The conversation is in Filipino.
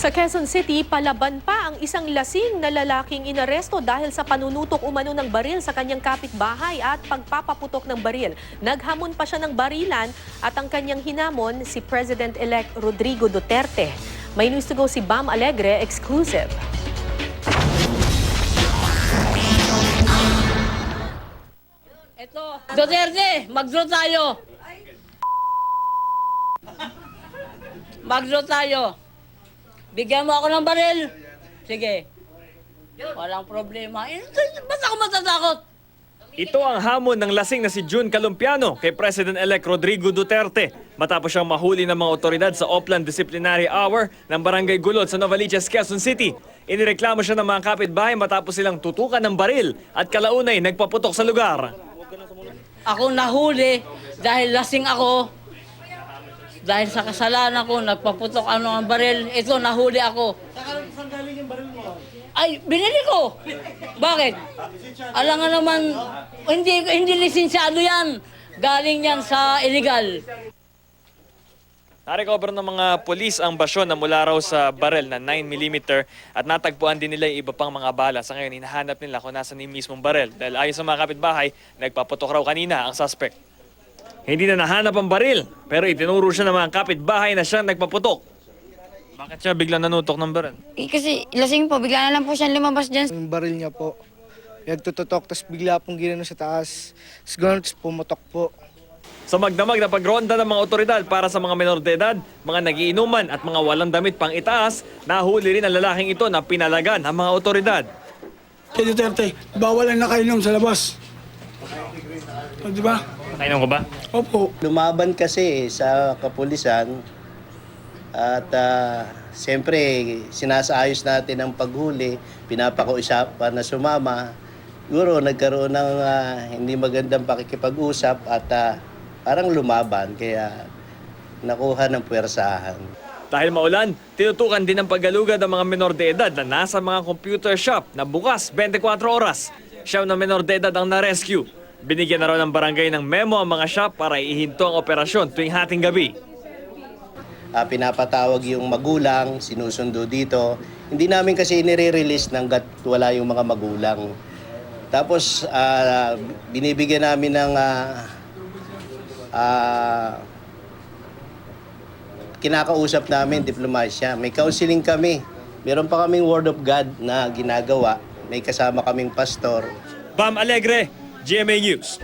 Sa Quezon City, palaban pa ang isang lasing na lalaking inaresto dahil sa panunutok umano ng baril sa kanyang kapitbahay at pagpapaputok ng baril. Naghamon pa siya ng barilan at ang kanyang hinamon si President-elect Rodrigo Duterte. May news to go si Bam Alegre, exclusive. Ito, Duterte, mag-draw tayo. Mag-draw tayo. Bigyan mo ako ng baril. Sige. Walang problema. Ba't ako matatakot? Ito ang hamon ng lasing na si June Calumpiano kay President-elect Rodrigo Duterte matapos siyang mahuli ng mga otoridad sa Oplan Disciplinary Hour ng Barangay Gulod sa Novaliches, Quezon City. Inireklamo siya ng mga kapitbahay matapos silang tutukan ng baril at kalaunay nagpaputok sa lugar. Ako nahuli dahil lasing ako. Dahil sa kasalanan ko, nagpaputok ng baril. Ito, nahuli ako. Saan galing yung baril mo? Ay, binili ko. Bakit? Alam nga naman, hindi lisensyado yan. Galing yan sa illegal. Narecover ng mga polis ang basyon na mula raw sa baril na 9mm at natagpuan din nila yung iba pang mga bala. Sa ngayon, hinahanap nila kung nasan yung mismong baril. Dahil ayon sa mga kapitbahay, nagpaputok raw kanina ang suspect. Hindi na nahanap ang baril, pero itinuro siya ng mga kapitbahay na siyang nagpaputok. Bakit siya biglang nanutok ng baril? Kasi lasing po, bigla na lang po siya lumabas dyan. Yung baril niya po, nagtututok, tapos bigla pong ginano sa taas. Tapos gano'n, tapos pumotok po. Sa magdamag na pagronda ng mga otoridad para sa mga menor de edad, mga nagiinuman at mga walang damit pang itaas, nahuli rin ang lalaking ito na pinalagan ng mga otoridad. Kay Duterte, bawal ang nakainom sa labas. O, di ba? Nakainom ko ba? Opo. Lumaban kasi sa kapulisan at siyempre sinasaayos natin ang paghuli, pinapakiusapan na sumama. Siguro nagkaroon ng hindi magandang pakikipag-usap at parang lumaban kaya nakuha ng puwersahan. Dahil maulan, tinutukan din ang paggalugad ng mga menor de edad na nasa mga computer shop na bukas 24 oras. Siya na menor de edad ang na-rescue. Binigyan na raw ng barangay ng memo ang mga shop para ihinto ang operasyon tuwing hating gabi. Pinapatawag yung magulang, sinusundo dito. Hindi namin kasi inire-release hanggat wala yung mga magulang. Tapos binibigyan namin ng kinakausap namin, diplomasya. May counseling kami. Meron pa kaming Word of God na ginagawa. May kasama kaming pastor. Bam Alegre, GMA News.